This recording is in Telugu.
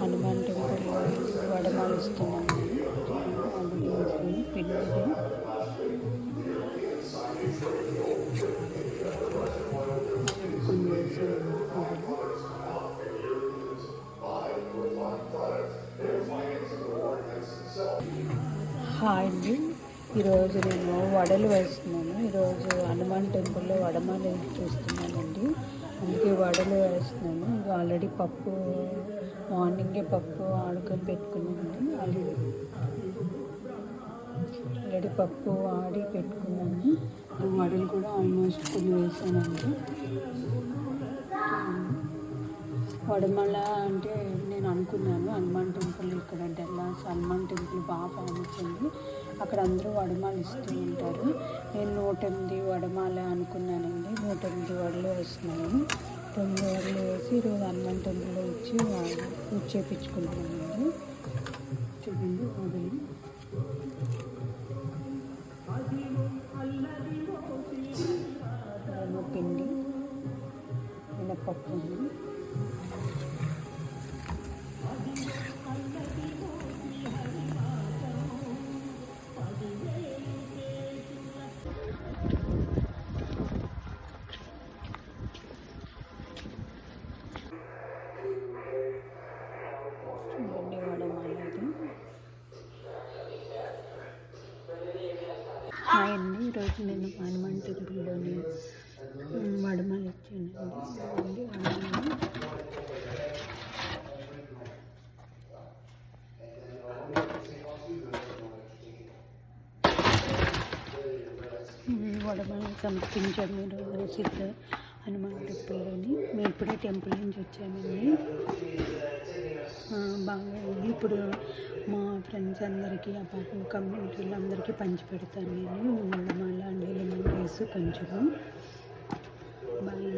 హనుమాన్ టెంపుల్ వడమాలు ఇస్తున్నాను. పిల్లలు హాయ్ అండి. ఈరోజు నేను వడలు వేస్తున్నాను. ఈరోజు హనుమాన్ టెంపుల్లో వడమాల చూస్తున్నానండి, అందుకే వడలు వేస్తున్నాను. ఇది ఆల్రెడీ పప్పు మార్నింగే పప్పు ఆడుకొని పెట్టుకున్నానండి. ఆల్రెడీ పప్పు ఆడి పెట్టుకున్నాను. వడలు కూడా ఆల్మోస్ట్ కొన్ని వేసానండి. వడమాల అంటే నేను అనుకున్నాను హనుమాన్ టెంపుల్ ఇక్కడ డెల్లాస్ హనుమాన్ టెంపుల్ బాగా ఫేమస్ అండి. అక్కడ అందరూ వడమాలు ఇస్తూ ఉంటారు. నేను 108 వడమాల అనుకున్నానండి. 108 వడలు వేస్తున్నాను. 9 వడలు వేసి ఈరోజు హనుమాన్ టెంపుల్లో ఇచ్చి పూజ చేయించుకుంటున్నానండి. చూడండి వడలు పిండి మినపప్పు హాయ్ అండి. ఈరోజు నేను హనుమాన్ టెంపుల్లోని వడమాల ఇచ్చానండి. వడమాల సమర్పించాము ఈరోజు సిద్ధ హనుమాన్ టెంపుల్లోని. మేము ఇప్పుడే టెంపుల్ నుంచి వచ్చామండి. బాగా ఇప్పుడు మా ఫ్రెండ్స్ అందరికీ ఆ పాప కమ్యూనిటీలో అందరికీ పంచి పెడతాను నేను వడమాల నీళ్ళు వేసి కొంచెము. బాగా